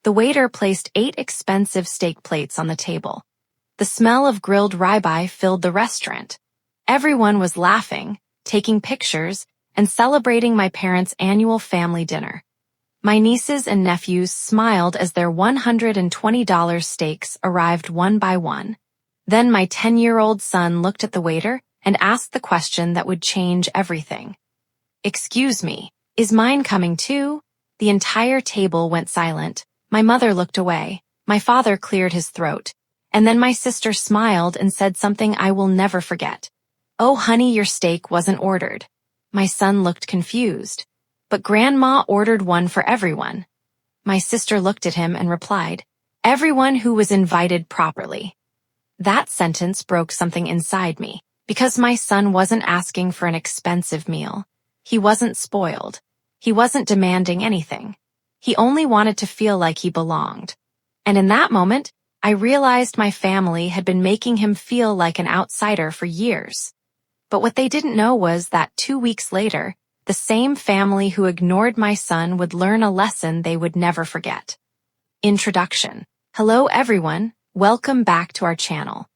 The waiter placed 8 expensive steak plates on the table. The smell of grilled ribeye filled the restaurant. Everyone was laughing, taking pictures, and celebrating my parents' annual family dinner. My nieces and nephews smiled as their $120 steaks arrived one by one. Then my 10-year-old son looked at the waiter and asked the question that would change everything. "Excuse me, is mine coming too?" The entire table went silent. My mother looked away. My father cleared his throat. And then my sister smiled and said something I will never forget. "Oh, honey, your steak wasn't ordered." My son looked confused. "But Grandma ordered one for everyone." My sister looked at him and replied, "Everyone who was invited properly." That sentence broke something inside me, because my son wasn't asking for an expensive meal. He wasn't spoiled. He wasn't demanding anything. He only wanted to feel like he belonged. And in that moment, I realized my family had been making him feel like an outsider for years. But what they didn't know was that 2 weeks later, the same family who ignored my son would learn a lesson they would never forget. Introduction. Hello everyone, welcome back to our channel.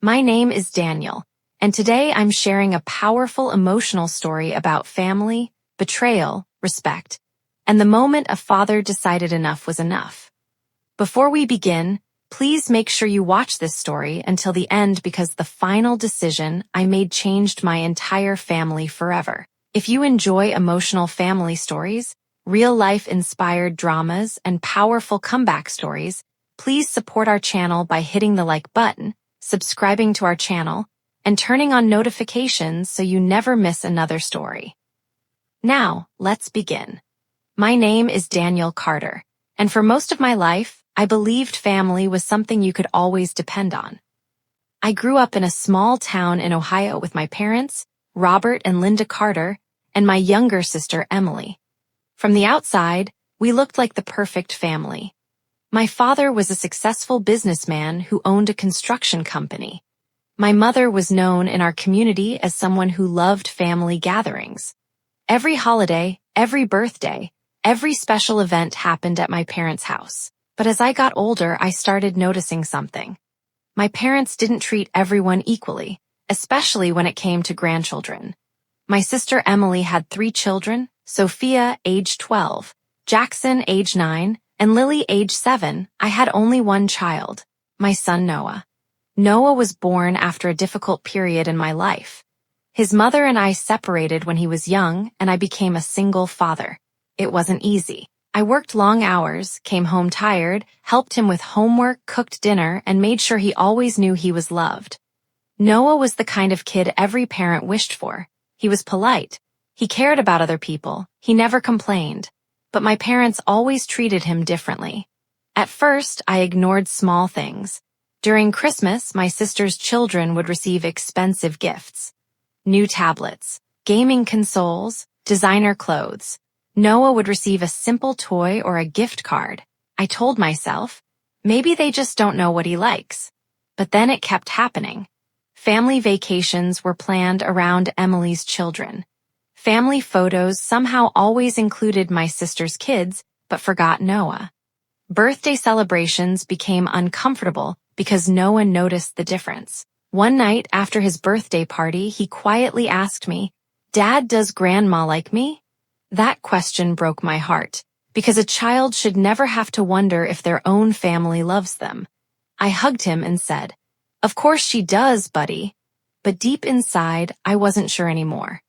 My name is Daniel, and today I'm sharing a powerful emotional story about family, betrayal, respect, and the moment a father decided enough was enough. Before we begin, please make sure you watch this story until the end because the final decision I made changed my entire family forever. If you enjoy emotional family stories, real-life inspired dramas, and powerful comeback stories, please support our channel by hitting the like button, subscribing to our channel, and turning on notifications so you never miss another story. Now, let's begin. My name is Daniel Carter, and for most of my life, I believed family was something you could always depend on. I grew up in a small town in Ohio with my parents, Robert and Linda Carter, and my younger sister, Emily. From the outside, we looked like the perfect family. My father was a successful businessman who owned a construction company. My mother was known in our community as someone who loved family gatherings. Every holiday, every birthday, every special event happened at my parents' house. But as I got older, I started noticing something. My parents didn't treat everyone equally, especially when it came to grandchildren. My sister Emily had 3 children, Sophia, age 12, Jackson, age 9, and Lily, age 7. I had only one child, my son Noah. Noah was born after a difficult period in my life. His mother and I separated when he was young, and I became a single father. It wasn't easy. I worked long hours, came home tired, helped him with homework, cooked dinner, and made sure he always knew he was loved. Noah was the kind of kid every parent wished for. He was polite. He cared about other people. He never complained. But my parents always treated him differently. At first, I ignored small things. During Christmas, my sister's children would receive expensive gifts. New tablets, gaming consoles, designer clothes. Noah would receive a simple toy or a gift card. I told myself, maybe they just don't know what he likes. But then it kept happening. Family vacations were planned around Emily's children. Family photos somehow always included my sister's kids, but forgot Noah. Birthday celebrations became uncomfortable because no one noticed the difference. One night after his birthday party, he quietly asked me, "Dad, does Grandma like me?" That question broke my heart, because a child should never have to wonder if their own family loves them. I hugged him and said, "Of course she does, buddy." But deep inside, I wasn't sure anymore.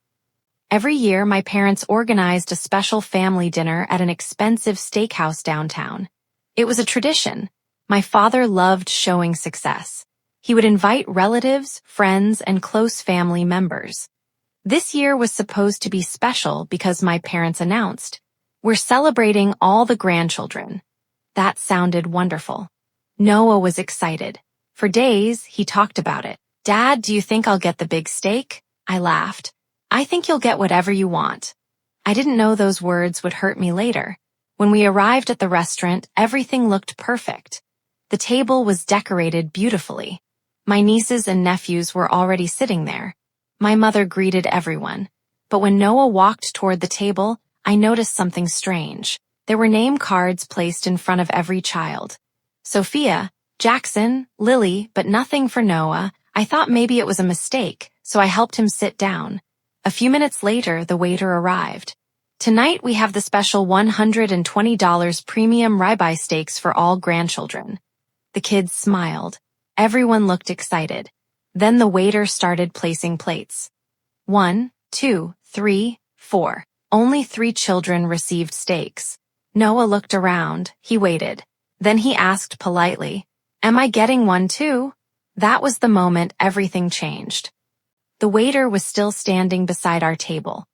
Every year, my parents organized a special family dinner at an expensive steakhouse downtown. It was a tradition. My father loved showing success. He would invite relatives, friends, and close family members. This year was supposed to be special because my parents announced, "We're celebrating all the grandchildren." That sounded wonderful. Noah was excited. For days, he talked about it. "Dad, do you think I'll get the big steak?" I laughed. "I think you'll get whatever you want." I didn't know those words would hurt me later. When we arrived at the restaurant, everything looked perfect. The table was decorated beautifully. My nieces and nephews were already sitting there. My mother greeted everyone. But when Noah walked toward the table, I noticed something strange. There were name cards placed in front of every child. Sophia, Jackson, Lily, but nothing for Noah. I thought maybe it was a mistake, so I helped him sit down. A few minutes later, the waiter arrived. Tonight we have the special $120 premium ribeye steaks for all grandchildren. The kids smiled. Everyone looked excited. Then the waiter started placing plates. 1, 2, 3, 4. Only 3 children received steaks. Noah looked around. He waited. Then he asked politely, "Am I getting one too?" That was the moment everything changed. The waiter was still standing beside our table.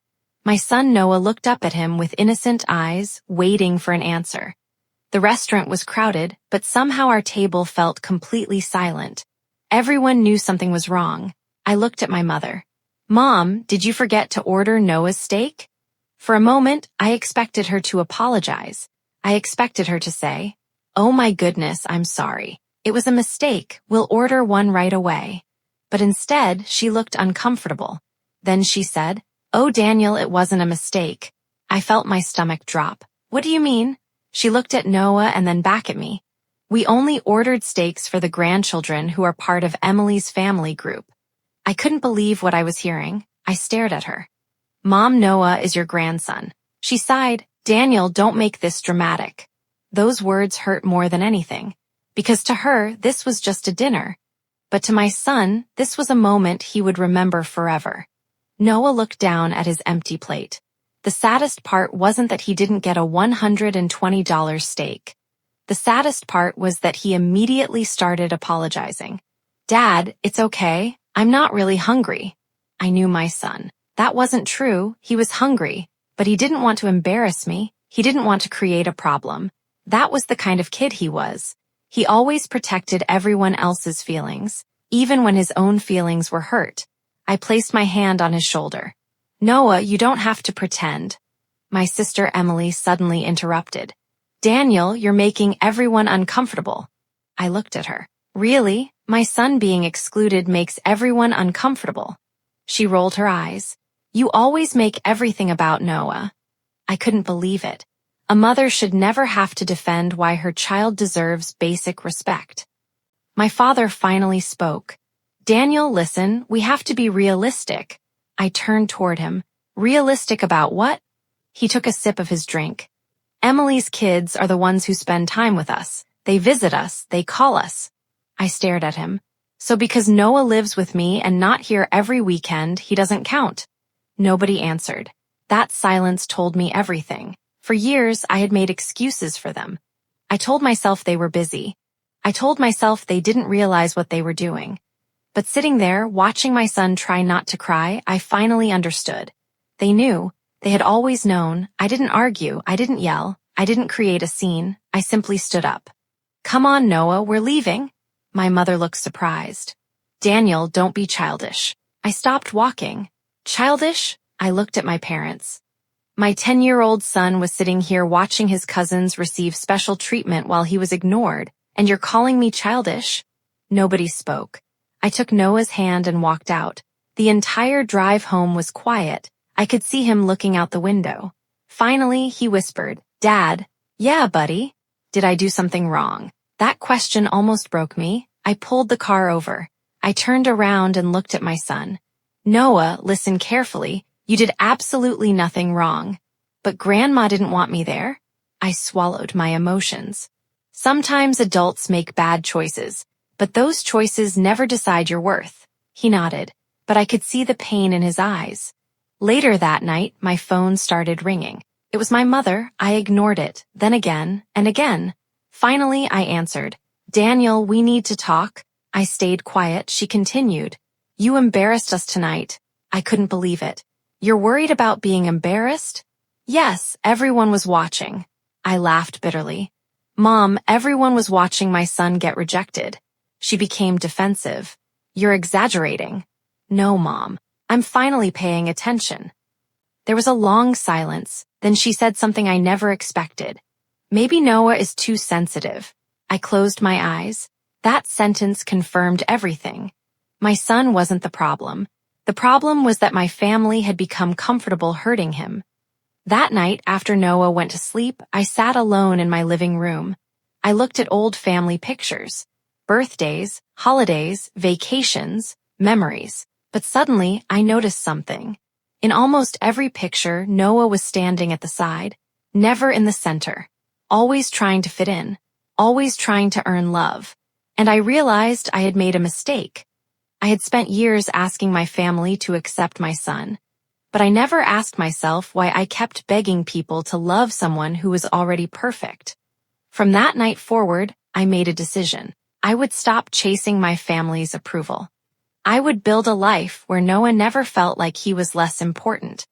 My son Noah looked up at him with innocent eyes, waiting for an answer. The restaurant was crowded, but somehow our table felt completely silent. Everyone knew something was wrong. I looked at my mother. "Mom, did you forget to order Noah's steak?" For a moment, I expected her to apologize. I expected her to say, "Oh my goodness, I'm sorry. It was a mistake. We'll order one right away." But instead, she looked uncomfortable. Then she said, "Oh, Daniel, it wasn't a mistake." I felt my stomach drop. "What do you mean?" She looked at Noah and then back at me. "We only ordered steaks for the grandchildren who are part of Emily's family group." I couldn't believe what I was hearing. I stared at her. "Mom, Noah is your grandson." She sighed. "Daniel, don't make this dramatic." Those words hurt more than anything, because to her, this was just a dinner. But to my son, this was a moment he would remember forever. Noah looked down at his empty plate. The saddest part wasn't that he didn't get a $120 steak. The saddest part was that he immediately started apologizing. "Dad, it's okay. I'm not really hungry." I knew my son. That wasn't true. He was hungry, but he didn't want to embarrass me. He didn't want to create a problem. That was the kind of kid he was. He always protected everyone else's feelings, even when his own feelings were hurt. I placed my hand on his shoulder. "Noah, you don't have to pretend." My sister Emily suddenly interrupted. "Daniel, you're making everyone uncomfortable." I looked at her. "Really? My son being excluded makes everyone uncomfortable." She rolled her eyes. "You always make everything about Noah." I couldn't believe it. A mother should never have to defend why her child deserves basic respect. My father finally spoke. "Daniel, listen, we have to be realistic." I turned toward him. "Realistic about what?" He took a sip of his drink. "Emily's kids are the ones who spend time with us. They visit us, they call us." I stared at him. "So because Noah lives with me and not here every weekend, he doesn't count?" Nobody answered. That silence told me everything. For years, I had made excuses for them. I told myself they were busy. I told myself they didn't realize what they were doing. But sitting there, watching my son try not to cry, I finally understood. They knew. They had always known. I didn't argue. I didn't yell. I didn't create a scene. I simply stood up. "Come on, Noah, we're leaving." My mother looked surprised. "Daniel, don't be childish." I stopped walking. "Childish?" I looked at my parents. My 10-year-old son was sitting here watching his cousins receive special treatment while he was ignored, and you're calling me childish? Nobody spoke. I took Noah's hand and walked out. The entire drive home was quiet. I could see him looking out the window. Finally, he whispered, "Dad." "Yeah, buddy." Did I do something wrong? That question almost broke me. I pulled the car over. I turned around and looked at my son. "Noah, listen carefully. You did absolutely nothing wrong. But Grandma didn't want me there." I swallowed my emotions. Sometimes adults make bad choices, but those choices never decide your worth. He nodded, but I could see the pain in his eyes. Later that night, my phone started ringing. It was my mother. I ignored it, then again, and again. Finally, I answered. "Daniel, we need to talk." I stayed quiet. She continued. "You embarrassed us tonight." I couldn't believe it. "You're worried about being embarrassed?" "Yes, everyone was watching." I laughed bitterly. "Mom, everyone was watching my son get rejected." She became defensive. "You're exaggerating." "No, Mom. I'm finally paying attention." There was a long silence. Then she said something I never expected. "Maybe Noah is too sensitive." I closed my eyes. That sentence confirmed everything. My son wasn't the problem. The problem was that my family had become comfortable hurting him. That night, after Noah went to sleep, I sat alone in my living room. I looked at old family pictures, birthdays, holidays, vacations, memories. But suddenly, I noticed something. In almost every picture, Noah was standing at the side, never in the center, always trying to fit in, always trying to earn love. And I realized I had made a mistake. I had spent years asking my family to accept my son, but I never asked myself why I kept begging people to love someone who was already perfect. From that night forward, I made a decision. I would stop chasing my family's approval. I would build a life where Noah never felt like he was less important.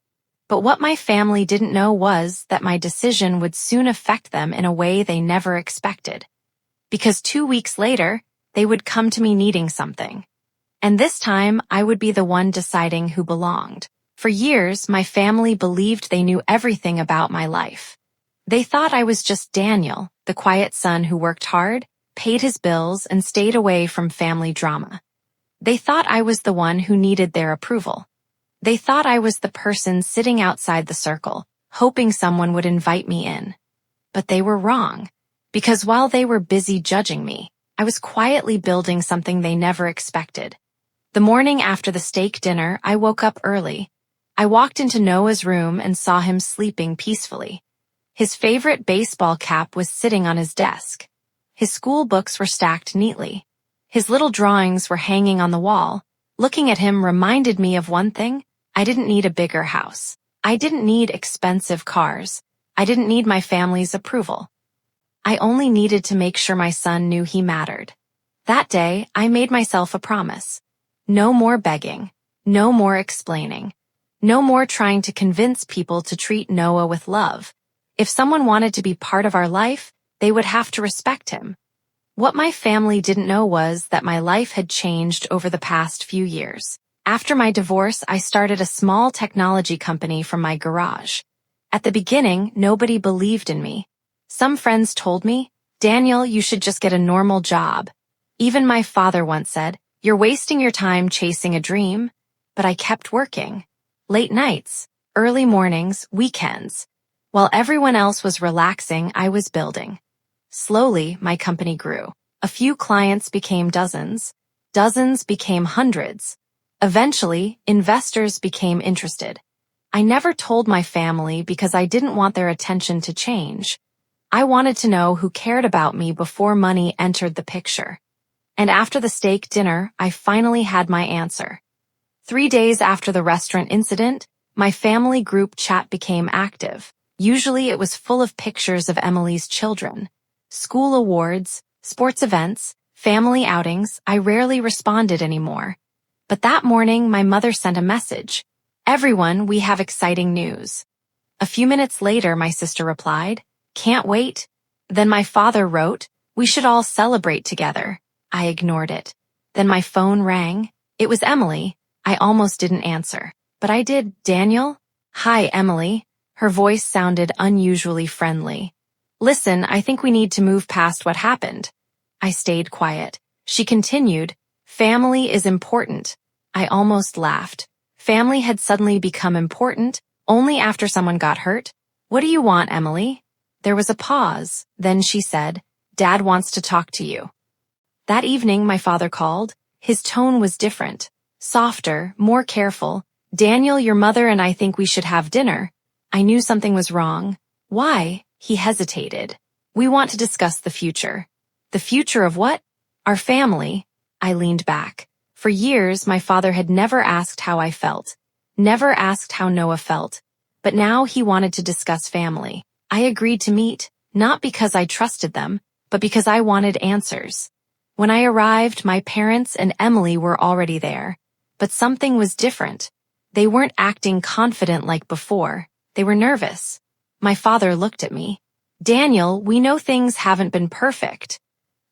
But what my family didn't know was that my decision would soon affect them in a way they never expected. Because 2 weeks later, they would come to me needing something. And this time, I would be the one deciding who belonged. For years, my family believed they knew everything about my life. They thought I was just Daniel, the quiet son who worked hard, paid his bills, and stayed away from family drama. They thought I was the one who needed their approval. They thought I was the person sitting outside the circle, hoping someone would invite me in. But they were wrong, because while they were busy judging me, I was quietly building something they never expected. The morning after the steak dinner, I woke up early. I walked into Noah's room and saw him sleeping peacefully. His favorite baseball cap was sitting on his desk. His school books were stacked neatly. His little drawings were hanging on the wall. Looking at him reminded me of one thing. I didn't need a bigger house. I didn't need expensive cars. I didn't need my family's approval. I only needed to make sure my son knew he mattered. That day, I made myself a promise. No more begging. No more explaining. No more trying to convince people to treat Noah with love. If someone wanted to be part of our life, they would have to respect him. What my family didn't know was that my life had changed over the past few years. After my divorce, I started a small technology company from my garage. At the beginning, nobody believed in me. Some friends told me, "Daniel, you should just get a normal job." Even my father once said, "You're wasting your time chasing a dream." But I kept working. Late nights, early mornings, weekends. While everyone else was relaxing, I was building. Slowly, my company grew. A few clients became dozens. Dozens became hundreds. Eventually, investors became interested. I never told my family because I didn't want their attention to change. I wanted to know who cared about me before money entered the picture. And after the steak dinner, I finally had my answer. 3 days after the restaurant incident, my family group chat became active. Usually it was full of pictures of Emily's children. School awards, sports events, family outings. I rarely responded anymore. But that morning, my mother sent a message. "Everyone, we have exciting news." A few minutes later, my sister replied, "Can't wait." Then my father wrote, "We should all celebrate together." I ignored it. Then my phone rang. It was Emily. I almost didn't answer. But I did. "Daniel?" "Hi, Emily." Her voice sounded unusually friendly. "Listen, I think we need to move past what happened." I stayed quiet. She continued, "Family is important." I almost laughed. Family had suddenly become important only after someone got hurt. "What do you want, Emily?" There was a pause. Then she said, "Dad wants to talk to you." That evening, my father called. His tone was different, softer, more careful. "Daniel, your mother and I think we should have dinner." I knew something was wrong. "Why?" He hesitated. "We want to discuss the future." "The future of what?" "Our family." I leaned back. For years, my father had never asked how I felt, never asked how Noah felt. But now he wanted to discuss family. I agreed to meet, not because I trusted them, but because I wanted answers. When I arrived, my parents and Emily were already there. But something was different. They weren't acting confident like before. They were nervous. My father looked at me. "Daniel, we know things haven't been perfect."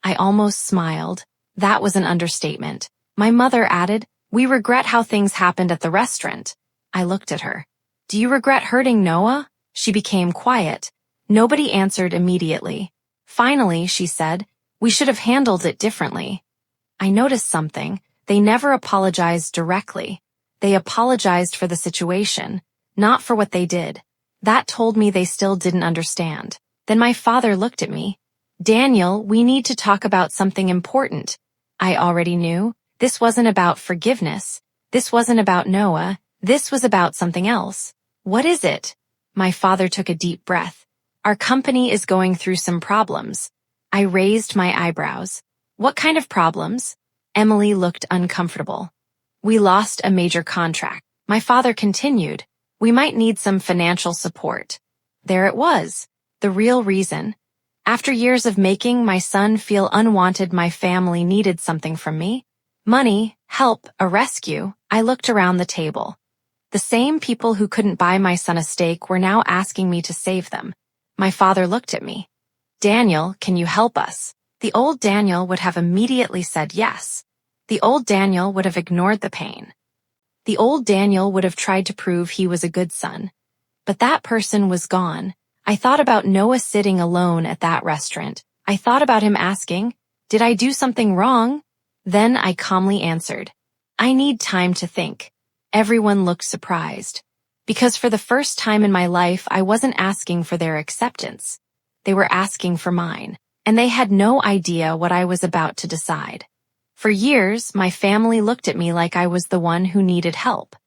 I almost smiled. That was an understatement. My mother added, "We regret how things happened at the restaurant." I looked at her. "Do you regret hurting Noah?" She became quiet. Nobody answered immediately. Finally, she said, "We should have handled it differently." I noticed something. They never apologized directly. They apologized for the situation, not for what they did. That told me they still didn't understand. Then my father looked at me. Daniel, we need to talk about something important. I already knew. This wasn't about forgiveness. This wasn't about Noah. This was about something else. What is it? My father took a deep breath. Our company is going through some problems. I raised my eyebrows. What kind of problems? Emily looked uncomfortable. We lost a major contract. My father continued. We might need some financial support. There it was. The real reason. After years of making my son feel unwanted, my family needed something from me. Money, help, a rescue. I looked around the table. The same people who couldn't buy my son a steak were now asking me to save them. My father looked at me. Daniel, can you help us? The old Daniel would have immediately said yes. The old Daniel would have ignored the pain. The old Daniel would have tried to prove he was a good son. But that person was gone. I thought about Noah sitting alone at that restaurant. I thought about him asking, did I do something wrong? Then I calmly answered, I need time to think. Everyone looked surprised. Because for the first time in my life, I wasn't asking for their acceptance. They were asking for mine, and they had no idea what I was about to decide. For years, my family looked at me like I was the one who needed help.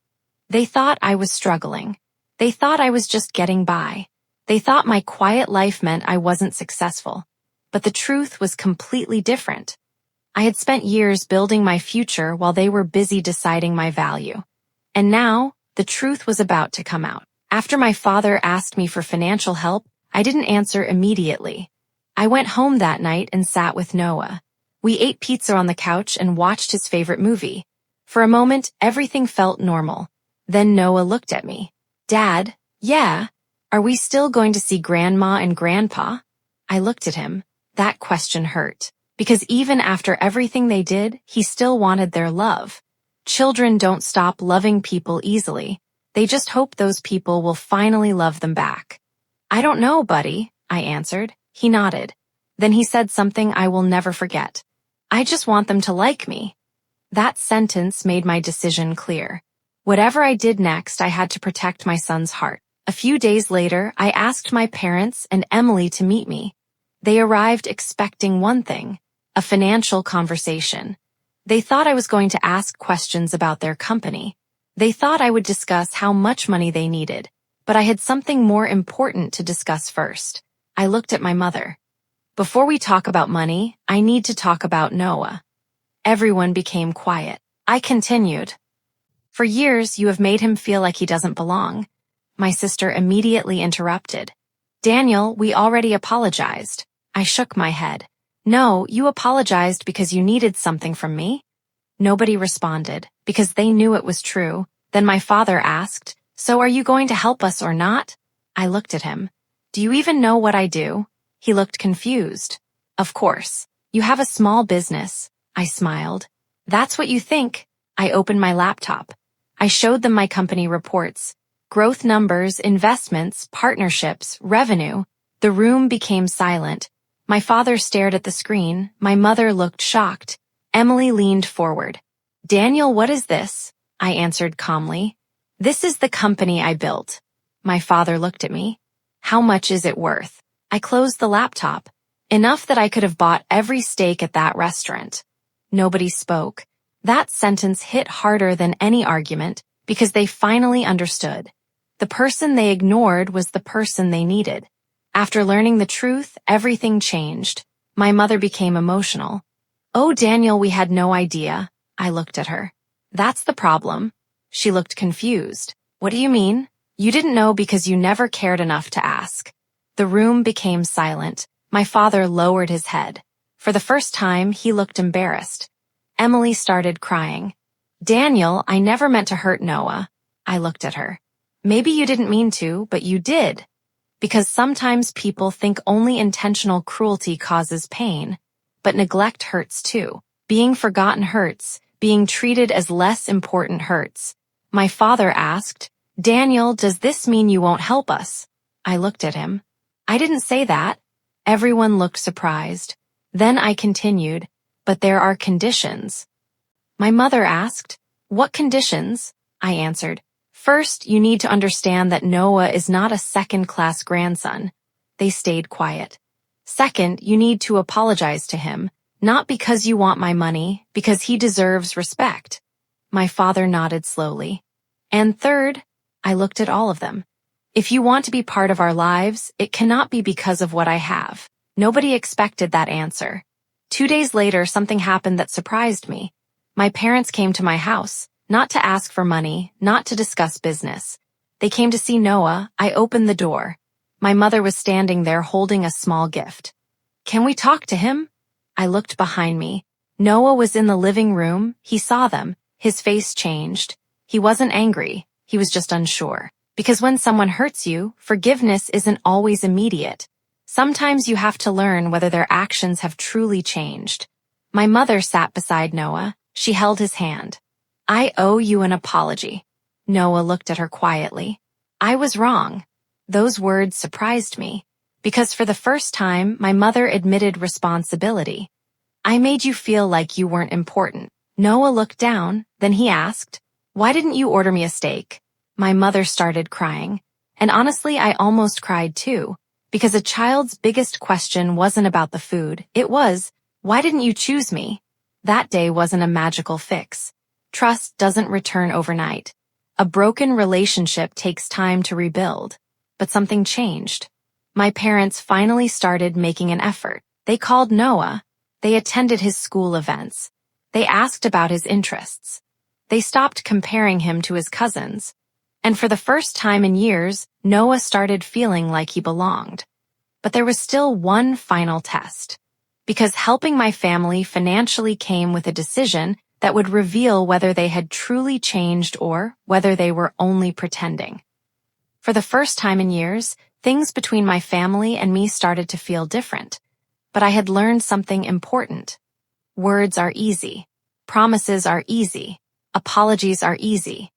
They thought I was struggling. They thought I was just getting by. They thought my quiet life meant I wasn't successful. But the truth was completely different. I had spent years building my future while they were busy deciding my value. And now, the truth was about to come out. After my father asked me for financial help, I didn't answer immediately. I went home that night and sat with Noah. We ate pizza on the couch and watched his favorite movie. For a moment, everything felt normal. Then Noah looked at me. Dad, yeah, are we still going to see Grandma and Grandpa? I looked at him. That question hurt. Because even after everything they did, he still wanted their love. Children don't stop loving people easily. They just hope those people will finally love them back. I don't know, buddy, I answered. He nodded. Then he said something I will never forget. I just want them to like me. That sentence made my decision clear. Whatever I did next, I had to protect my son's heart. A few days later, I asked my parents and Emily to meet me. They arrived expecting one thing, a financial conversation. They thought I was going to ask questions about their company. They thought I would discuss how much money they needed, but I had something more important to discuss first. I looked at my mother. Before we talk about money, I need to talk about Noah. Everyone became quiet. I continued. For years, you have made him feel like he doesn't belong. My sister immediately interrupted. Daniel, we already apologized. I shook my head. No, you apologized because you needed something from me? Nobody responded, because they knew it was true. Then my father asked, so are you going to help us or not? I looked at him. Do you even know what I do? He looked confused. Of course. You have a small business. I smiled. That's what you think. I opened my laptop. I showed them my company reports. Growth numbers, investments, partnerships, revenue. The room became silent. My father stared at the screen. My mother looked shocked. Emily leaned forward. Daniel, what is this? I answered calmly. This is the company I built. My father looked at me. How much is it worth? I closed the laptop. Enough that I could have bought every steak at that restaurant. Nobody spoke. That sentence hit harder than any argument because they finally understood. The person they ignored was the person they needed. After learning the truth, everything changed. My mother became emotional. Oh, Daniel, we had no idea. I looked at her. That's the problem. She looked confused. What do you mean? You didn't know because you never cared enough to ask. The room became silent. My father lowered his head. For the first time, he looked embarrassed. Emily started crying. Daniel, I never meant to hurt Noah. I looked at her. Maybe you didn't mean to, but you did. Because sometimes people think only intentional cruelty causes pain. But neglect hurts too. Being forgotten hurts. Being treated as less important hurts. My father asked, Daniel, does this mean you won't help us? I looked at him. I didn't say that. Everyone looked surprised. Then I continued, but there are conditions. My mother asked, what conditions? I answered, First, you need to understand that Noah is not a second-class grandson. They stayed quiet. Second, you need to apologize to him, not because you want my money, because he deserves respect. My father nodded slowly. And third, I looked at all of them. If you want to be part of our lives, it cannot be because of what I have. Nobody expected that answer. 2 days later, something happened that surprised me. My parents came to my house, not to ask for money, not to discuss business. They came to see Noah. I opened the door. My mother was standing there holding a small gift. Can we talk to him? I looked behind me. Noah was in the living room. He saw them. His face changed. He wasn't angry. He was just unsure. Because when someone hurts you, forgiveness isn't always immediate. Sometimes you have to learn whether their actions have truly changed. My mother sat beside Noah. She held his hand. I owe you an apology. Noah looked at her quietly. I was wrong. Those words surprised me, because for the first time, my mother admitted responsibility. I made you feel like you weren't important. Noah looked down, then he asked, why didn't you order me a steak? My mother started crying, and honestly, I almost cried too, because a child's biggest question wasn't about the food. It was, why didn't you choose me? That day wasn't a magical fix. Trust doesn't return overnight. A broken relationship takes time to rebuild. But something changed. My parents finally started making an effort. They called Noah. They attended his school events. They asked about his interests. They stopped comparing him to his cousins. And for the first time in years, Noah started feeling like he belonged. But there was still one final test. Because helping my family financially came with a decision that would reveal whether they had truly changed or whether they were only pretending. For the first time in years, things between my family and me started to feel different. But I had learned something important. Words are easy. Promises are easy. Apologies are easy.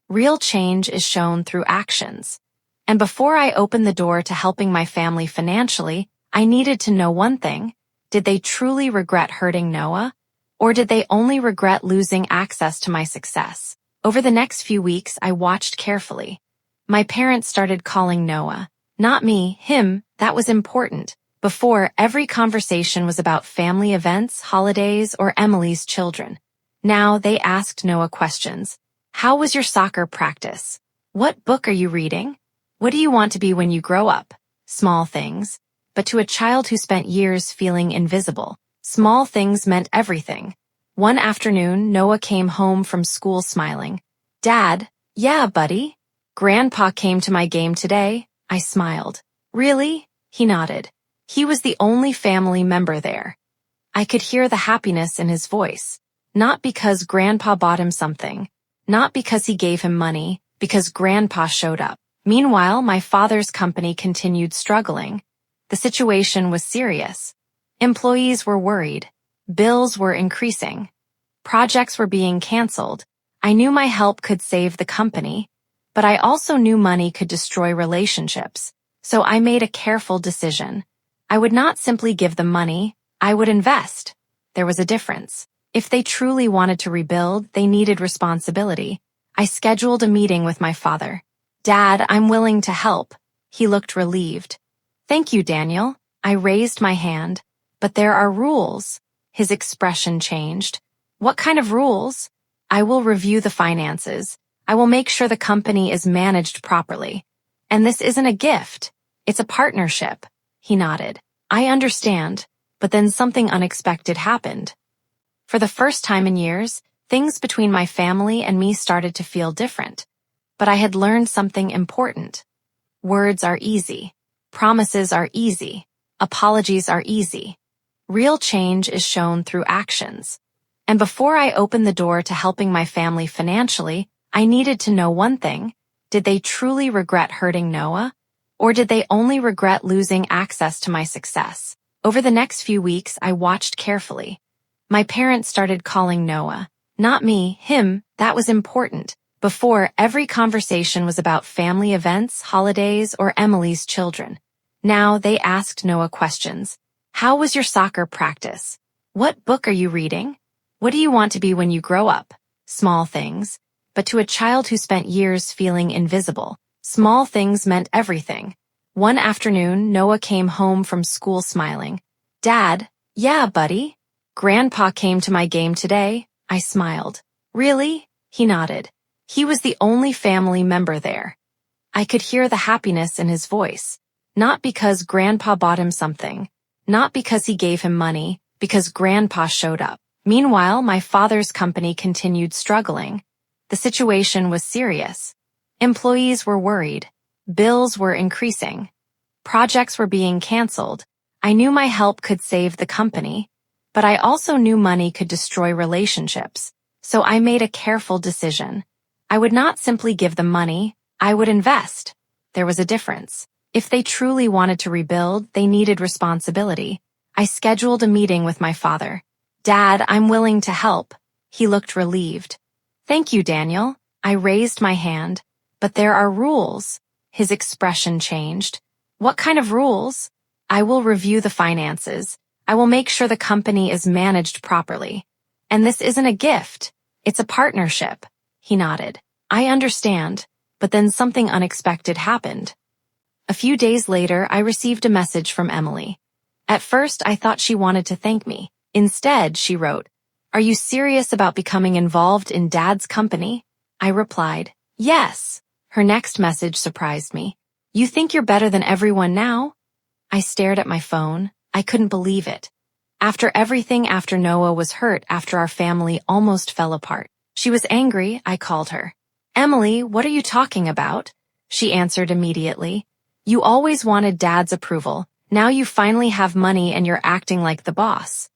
Real change is shown through actions. And before I opened the door to helping my family financially, I needed to know one thing. Did they truly regret hurting Noah? Or did they only regret losing access to my success? Over the next few weeks, I watched carefully. My parents started calling Noah. Not me, him. That was important. Before, every conversation was about family events, holidays, or Emily's children. Now, they asked Noah questions. How was your soccer practice? What book are you reading? What do you want to be when you grow up? Small things. But to a child who spent years feeling invisible, small things meant everything. One afternoon, Noah came home from school smiling. Dad, yeah, buddy. Grandpa came to my game today. I smiled. Really? He nodded. He was the only family member there. I could hear the happiness in his voice. Not because Grandpa bought him something. Not because he gave him money. Because Grandpa showed up. Meanwhile, my father's company continued struggling. The situation was serious. Employees were worried. Bills were increasing. Projects were being canceled. I knew my help could save the company, but I also knew money could destroy relationships. So I made a careful decision. I would not simply give them money. I would invest. There was a difference. If they truly wanted to rebuild, they needed responsibility. I scheduled a meeting with my father. Dad, I'm willing to help. He looked relieved. Thank you, Daniel. I raised my hand. But there are rules. His expression changed. What kind of rules? I will review the finances. I will make sure the company is managed properly. And this isn't a gift. It's a partnership. He nodded. I understand. But then something unexpected happened. For the first time in years, things between my family and me started to feel different. But I had learned something important. Words are easy. Promises are easy. Apologies are easy. Real change is shown through actions. And before I opened the door to helping my family financially, I needed to know one thing. Did they truly regret hurting Noah? Or did they only regret losing access to my success? Over the next few weeks, I watched carefully. My parents started calling Noah. Not me, him. That was important. Before, every conversation was about family events, holidays, or Emily's children. Now, they asked Noah questions. How was your soccer practice? What book are you reading? What do you want to be when you grow up? Small things. but to a child who spent years feeling invisible, small things meant everything. One afternoon, Noah came home from school smiling. "Dad, yeah, buddy. Grandpa came to my game today." I smiled. "Really?" He nodded. He was the only family member there. I could hear the happiness in his voice. Not because Grandpa bought him something. Not because he gave him money, because Grandpa showed up. Meanwhile, my father's company continued struggling. The situation was serious. Employees were worried. Bills were increasing. Projects were being canceled. I knew my help could save the company, but I also knew money could destroy relationships. So I made a careful decision. I would not simply give them money, I would invest. There was a difference. If they truly wanted to rebuild, they needed responsibility. I scheduled a meeting with my father. "Dad, I'm willing to help." He looked relieved. "Thank you, Daniel." I raised my hand. "But there are rules." His expression changed. "What kind of rules?" "I will review the finances. I will make sure the company is managed properly. And this isn't a gift. It's a partnership." He nodded. "I understand." But then something unexpected happened. A few days later, I received a message from Emily. At first, I thought she wanted to thank me. Instead, she wrote, "Are you serious about becoming involved in Dad's company?" I replied, "Yes." Her next message surprised me. "You think you're better than everyone now?" I stared at my phone. I couldn't believe it. After everything, after Noah was hurt, after our family almost fell apart. She was angry. I called her. "Emily, what are you talking about?" She answered immediately. "You always wanted Dad's approval. Now you finally have money and you're acting like the boss."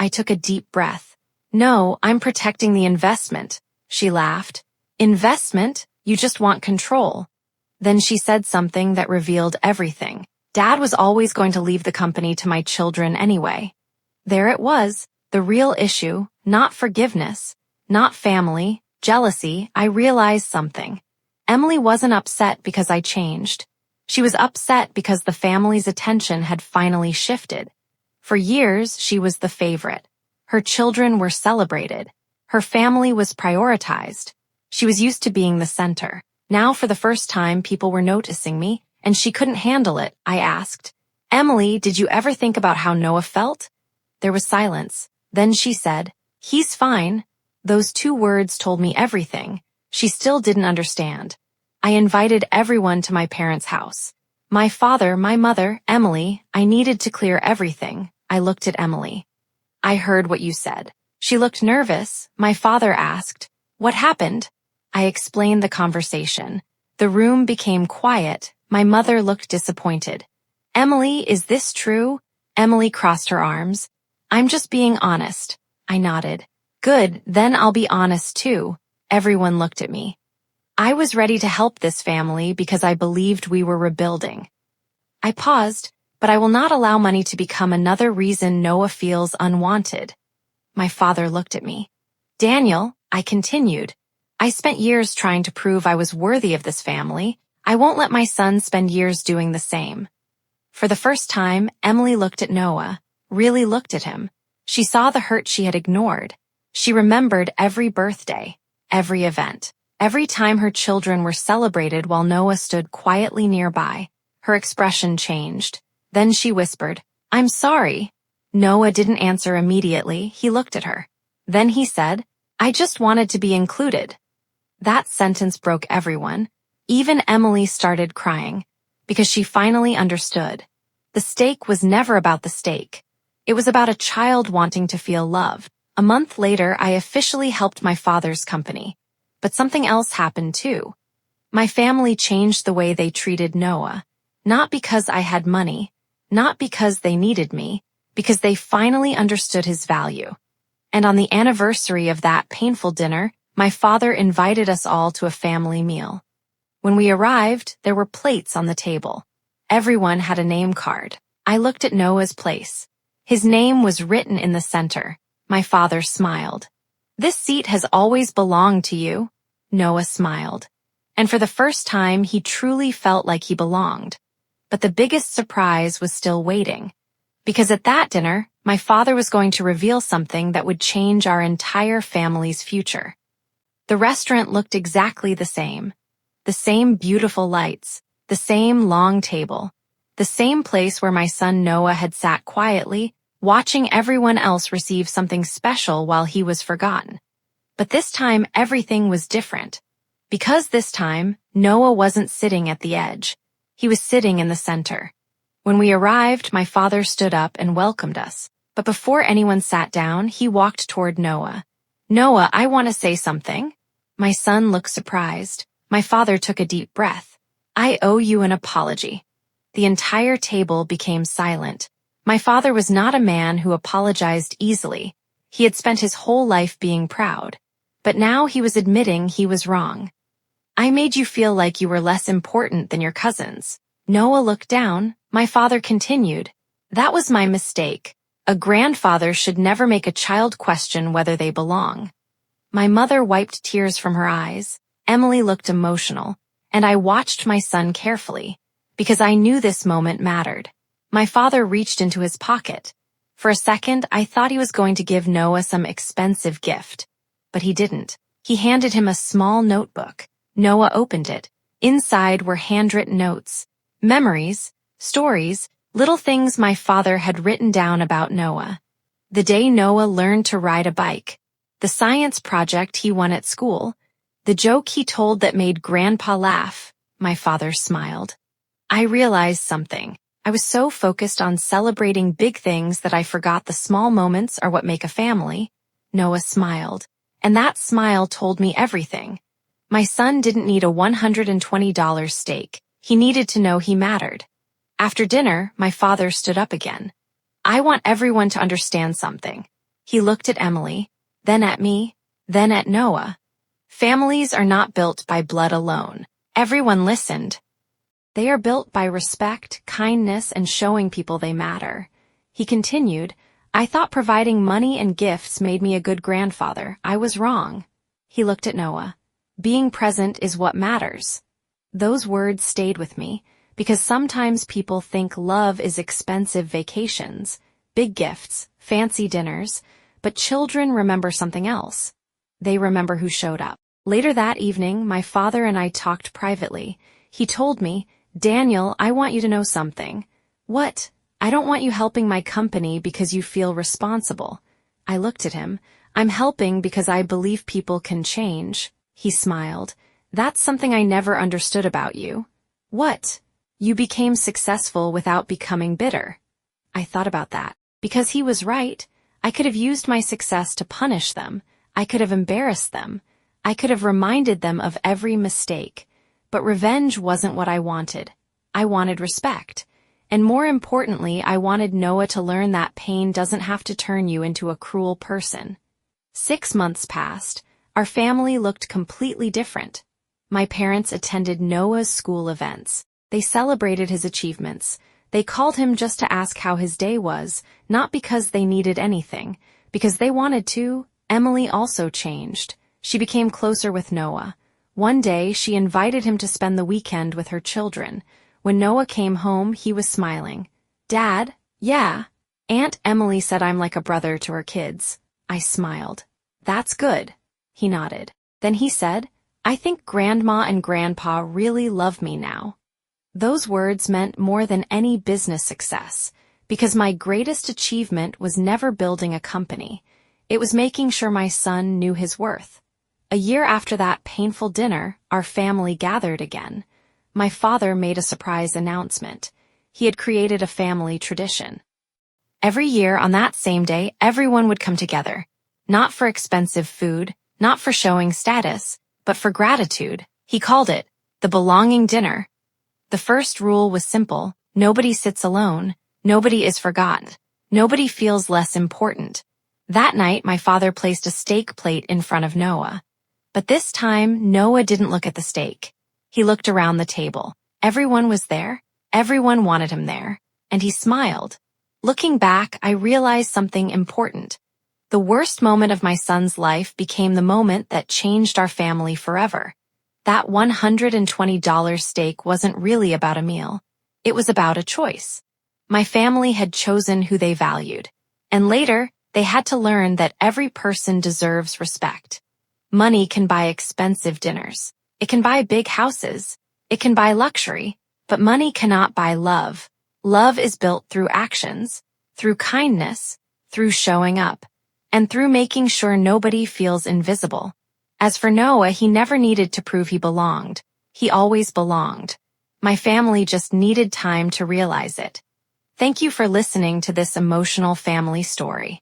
I took a deep breath. "No, I'm protecting the investment." She laughed. "Investment? You just want control." Then she said something that revealed everything. Dad was always going to leave the company to my children anyway. There it was, the real issue, not forgiveness, not family, jealousy. I realized something. Emily wasn't upset because I changed. She was upset because the family's attention had finally shifted. For years, she was the favorite. Her children were celebrated. Her family was prioritized. She was used to being the center. Now, for the first time, people were noticing me, and she couldn't handle it. I asked, "Emily, did you ever think about how Noah felt?" There was silence. Then she said, "He's fine." Those two words told me everything. She still didn't understand. I invited everyone to my parents' house. My father, my mother, Emily. I needed to clear everything. I looked at Emily. "I heard what you said." She looked nervous. My father asked, "What happened?" I explained the conversation. The room became quiet. My mother looked disappointed. "Emily, is this true?" Emily crossed her arms. "I'm just being honest." I nodded. "Good, then I'll be honest too." Everyone looked at me. I was ready to help this family because I believed we were rebuilding. I paused, but I will not allow money to become another reason Noah feels unwanted. My father looked at me. "Daniel," I continued, "I spent years trying to prove I was worthy of this family. I won't let my son spend years doing the same." For the first time, Emily looked at Noah, really looked at him. She saw the hurt she had ignored. She remembered every birthday, every event, every time her children were celebrated while Noah stood quietly nearby. Her expression changed. Then she whispered, "I'm sorry." Noah didn't answer immediately. He looked at her. Then he said, "I just wanted to be included." That sentence broke everyone. Even Emily started crying, because she finally understood. The steak was never about the steak. It was about a child wanting to feel loved. A month later, I officially helped my father's company. But something else happened too. My family changed the way they treated Noah. Not because I had money, not because they needed me, because they finally understood his value. And on the anniversary of that painful dinner, my father invited us all to a family meal. When we arrived, there were plates on the table. Everyone had a name card. I looked at Noah's place. His name was written in the center. My father smiled. "This seat has always belonged to you." Noah smiled. And for the first time, he truly felt like he belonged. But the biggest surprise was still waiting. Because at that dinner, my father was going to reveal something that would change our entire family's future. The restaurant looked exactly the same. The same beautiful lights, the same long table, the same place where my son Noah had sat quietly, watching everyone else receive something special while he was forgotten. But this time, everything was different. Because this time, Noah wasn't sitting at the edge. He was sitting in the center. When we arrived, my father stood up and welcomed us. But before anyone sat down, he walked toward Noah. "Noah, I want to say something." My son looked surprised. My father took a deep breath. "I owe you an apology." The entire table became silent. My father was not a man who apologized easily. He had spent his whole life being proud. But now he was admitting he was wrong. "I made you feel like you were less important than your cousins." Noah looked down. My father continued, "That was my mistake. A grandfather should never make a child question whether they belong." My mother wiped tears from her eyes. Emily looked emotional, and I watched my son carefully, because I knew this moment mattered. My father reached into his pocket. For a second, I thought he was going to give Noah some expensive gift. But he didn't. He handed him a small notebook. Noah opened it. Inside were handwritten notes, memories, stories, little things my father had written down about Noah. The day Noah learned to ride a bike, the science project he won at school, the joke he told that made Grandpa laugh. My father smiled. I realized something. I was so focused on celebrating big things that I forgot the small moments are what make a family. Noah smiled. And that smile told me everything. My son didn't need a $120 steak. He needed to know he mattered. After dinner, my father stood up again. "I want everyone to understand something." He looked at Emily, then at me, then at Noah. "Families are not built by blood alone." Everyone listened. "They are built by respect, kindness, and showing people they matter." He continued, "I thought providing money and gifts made me a good grandfather. I was wrong." He looked at Noah. "Being present is what matters." Those words stayed with me, because sometimes people think love is expensive vacations, big gifts, fancy dinners, but children remember something else. They remember who showed up. Later that evening, my father and I talked privately. He told me, "Daniel, I want you to know something." "What?" "I don't want you helping my company because you feel responsible." I looked at him. "I'm helping because I believe people can change." He smiled. "That's something I never understood about you." "What?" "You became successful without becoming bitter." I thought about that. Because he was right. I could have used my success to punish them. I could have embarrassed them. I could have reminded them of every mistake. But revenge wasn't what I wanted. I wanted respect. And more importantly, I wanted Noah to learn that pain doesn't have to turn you into a cruel person. 6 months passed. Our family looked completely different. My parents attended Noah's school events. They celebrated his achievements. They called him just to ask how his day was, not because they needed anything, because they wanted to. Emily also changed. She became closer with Noah. One day, she invited him to spend the weekend with her children. When Noah came home, he was smiling. "Dad?" "Yeah." "Aunt Emily said I'm like a brother to her kids." I smiled. "That's good." He nodded. Then he said, "I think Grandma and Grandpa really love me now." Those words meant more than any business success, because my greatest achievement was never building a company. It was making sure my son knew his worth. A year after that painful dinner, our family gathered again. My father made a surprise announcement. He had created a family tradition. Every year on that same day, everyone would come together. Not for expensive food, not for showing status, but for gratitude. He called it the belonging dinner. The first rule was simple: nobody sits alone, nobody is forgotten, nobody feels less important. That night, my father placed a steak plate in front of Noah. But this time, Noah didn't look at the steak. He looked around the table. Everyone was there. Everyone wanted him there. And he smiled. Looking back, I realized something important. The worst moment of my son's life became the moment that changed our family forever. That $120 steak wasn't really about a meal. It was about a choice. My family had chosen who they valued. And later, they had to learn that every person deserves respect. Money can buy expensive dinners. It can buy big houses. It can buy luxury. But money cannot buy love. Love is built through actions, through kindness, through showing up, and through making sure nobody feels invisible. As for Noah, he never needed to prove he belonged. He always belonged. My family just needed time to realize it. Thank you for listening to this emotional family story.